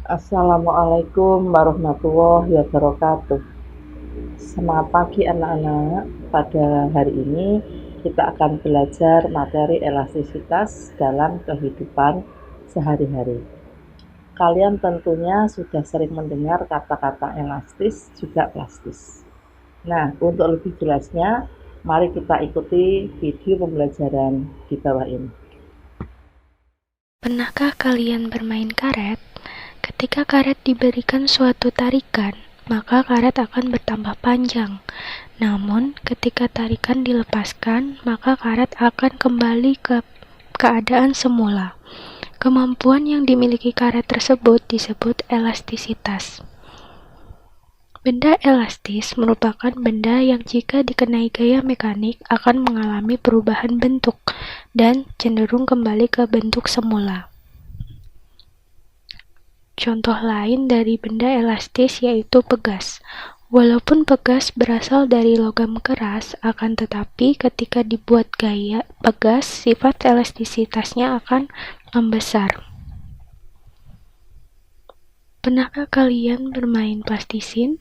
Assalamualaikum warahmatullahi wabarakatuh. Semangat pagi anak-anak. Pada hari ini kita akan belajar materi elastisitas dalam kehidupan sehari-hari. Kalian tentunya sudah sering mendengar kata-kata elastis juga plastis. Nah, untuk lebih jelasnya, mari kita ikuti video pembelajaran di bawah ini. Pernahkah kalian bermain karet? Ketika karet diberikan suatu tarikan, maka karet akan bertambah panjang. Namun, ketika tarikan dilepaskan, maka karet akan kembali ke keadaan semula. Kemampuan yang dimiliki karet tersebut disebut elastisitas. Benda elastis merupakan benda yang jika dikenai gaya mekanik akan mengalami perubahan bentuk dan cenderung kembali ke bentuk semula. Contoh lain dari benda elastis yaitu pegas. Walaupun pegas berasal dari logam keras, akan tetapi ketika dibuat gaya pegas, sifat elastisitasnya akan membesar. Pernahkah kalian bermain plastisin?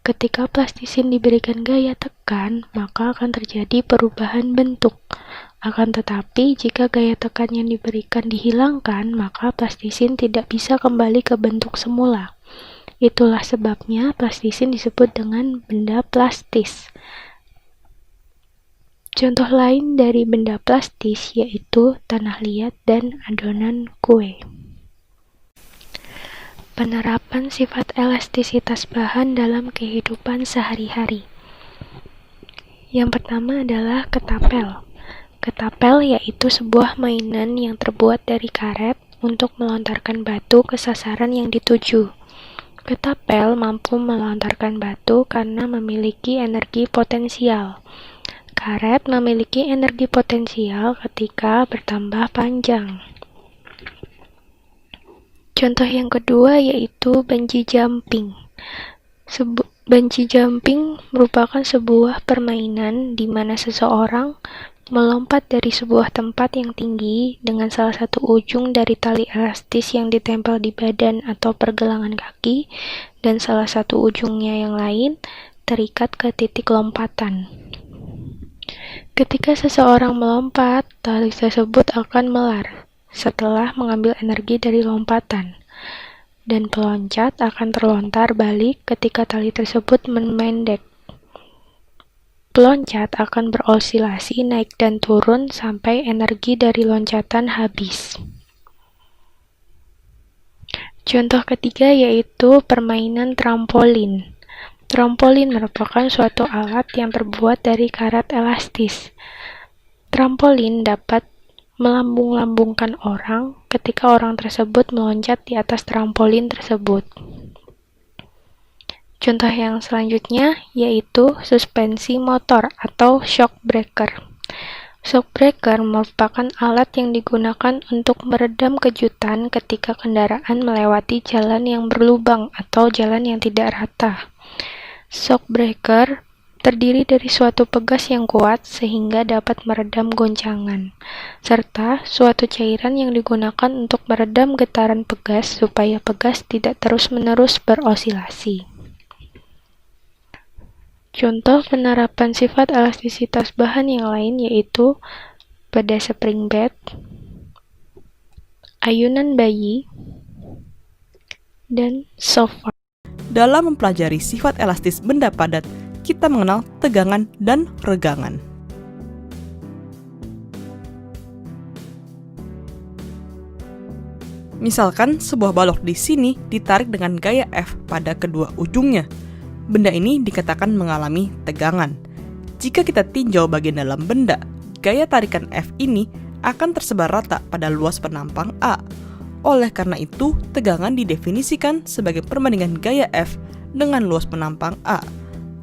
Ketika plastisin diberikan gaya tekan, maka akan terjadi perubahan bentuk. Akan tetapi, jika gaya tekan yang diberikan dihilangkan, maka plastisin tidak bisa kembali ke bentuk semula. Itulah sebabnya plastisin disebut dengan benda plastis. Contoh lain dari benda plastis yaitu tanah liat dan adonan kue. Penerapan sifat elastisitas bahan dalam kehidupan sehari-hari. Yang pertama adalah ketapel. Ketapel yaitu sebuah mainan yang terbuat dari karet untuk melontarkan batu ke sasaran yang dituju. Ketapel mampu melontarkan batu karena memiliki energi potensial. Karet memiliki energi potensial ketika bertambah panjang. Contoh yang kedua yaitu bungee jumping. Bungee jumping merupakan sebuah permainan di mana seseorang melompat dari sebuah tempat yang tinggi dengan salah satu ujung dari tali elastis yang ditempel di badan atau pergelangan kaki dan salah satu ujungnya yang lain terikat ke titik lompatan. Ketika seseorang melompat, tali tersebut akan melar setelah mengambil energi dari lompatan, dan peloncat akan terlontar balik ketika tali tersebut memendek. Peloncat akan berosilasi naik dan turun sampai energi dari loncatan habis. Contoh ketiga yaitu permainan trampolin. Trampolin merupakan suatu alat yang terbuat dari karet elastis. Trampolin dapat melambung-lambungkan orang ketika orang tersebut meloncat di atas trampolin tersebut. Contoh yang selanjutnya yaitu suspensi motor atau shock breaker. Shock breaker merupakan alat yang digunakan untuk meredam kejutan ketika kendaraan melewati jalan yang berlubang atau jalan yang tidak rata. Shock breaker terdiri dari suatu pegas yang kuat sehingga dapat meredam goncangan, serta suatu cairan yang digunakan untuk meredam getaran pegas supaya pegas tidak terus-menerus berosilasi. Contoh penerapan sifat elastisitas bahan yang lain yaitu pada spring bed, ayunan bayi, dan sofa. Dalam mempelajari sifat elastis benda padat, kita mengenal tegangan dan regangan. Misalkan sebuah balok di sini ditarik dengan gaya F pada kedua ujungnya. Benda ini dikatakan mengalami tegangan. Jika kita tinjau bagian dalam benda, gaya tarikan F ini akan tersebar rata pada luas penampang A. Oleh karena itu, tegangan didefinisikan sebagai perbandingan gaya F dengan luas penampang A.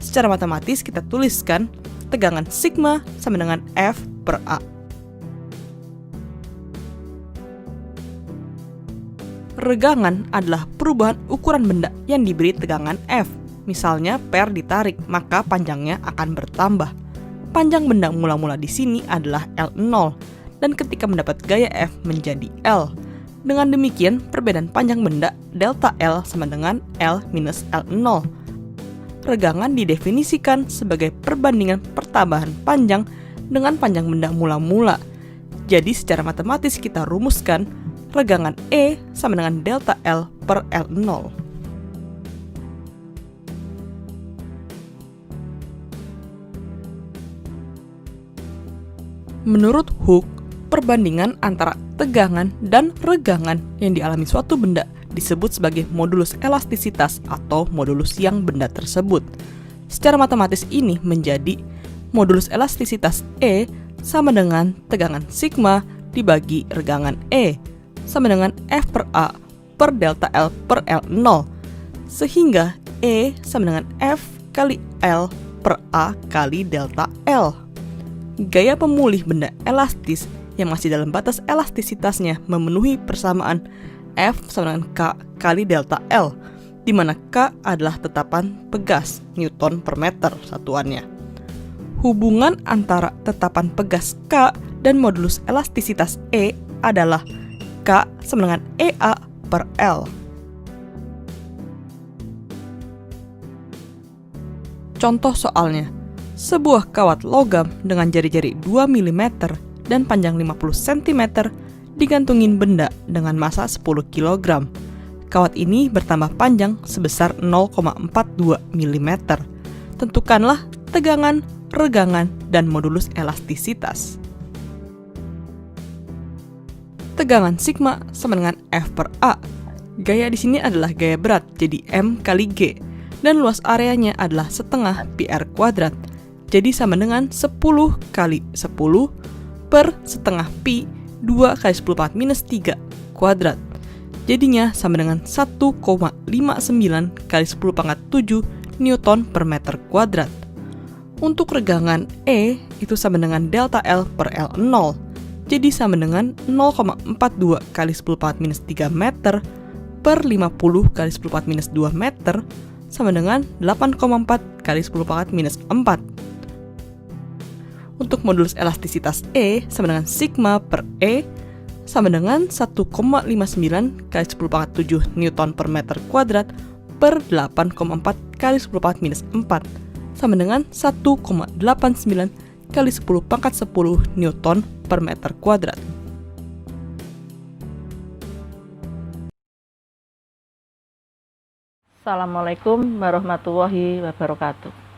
Secara matematis kita tuliskan tegangan sigma sama dengan F per A. Regangan adalah perubahan ukuran benda yang diberi tegangan F. Misalnya per ditarik, maka panjangnya akan bertambah. Panjang benda mula-mula di sini adalah L0, dan ketika mendapat gaya F menjadi L. Dengan demikian, perbedaan panjang benda delta L sama dengan L minus L0. Regangan didefinisikan sebagai perbandingan pertambahan panjang dengan panjang benda mula-mula. Jadi secara matematis kita rumuskan regangan E sama dengan delta L per L0. Menurut Hooke, perbandingan antara tegangan dan regangan yang dialami suatu benda disebut sebagai modulus elastisitas atau modulus yang benda tersebut. Secara matematis ini menjadi modulus elastisitas E sama dengan tegangan sigma dibagi regangan E sama dengan F per A per delta L per L0, sehingga E sama dengan F kali L per A kali delta L. Gaya pemulih benda elastis yang masih dalam batas elastisitasnya memenuhi persamaan F sama dengan K kali delta L, di mana K adalah tetapan pegas Newton per meter satuannya. Hubungan antara tetapan pegas K dan modulus elastisitas E adalah K sama dengan EA per L. Contoh soalnya, sebuah kawat logam dengan jari-jari 2 mm dan panjang 50 cm digantungin benda dengan massa 10 kg. Kawat ini bertambah panjang sebesar 0,42 mm. Tentukanlah tegangan, regangan, dan modulus elastisitas. Tegangan sigma sama dengan F per A. Gaya di sini adalah gaya berat, jadi M kali G. Dan luas areanya adalah setengah PR kuadrat. Jadi sama dengan 10 kali 10 per setengah pi 2 kali 10⁻³ kuadrat. Jadinya sama dengan 1,59 kali 10⁻⁷ Newton per meter kuadrat. Untuk regangan E itu sama dengan delta L per L0. Jadi sama dengan 0,42 kali 10⁻³ meter per 50 kali 10⁻² meter sama dengan 8,4 kali 10⁻⁴. Untuk modulus elastisitas E sama dengan sigma per E sama dengan 1,59 kali 10⁻⁷ Newton per meter kuadrat per 8,4 kali 10⁻⁴ sama dengan 1,89 kali 10⁻⁻10 Newton per meter kuadrat. Assalamualaikum warahmatullahi wabarakatuh.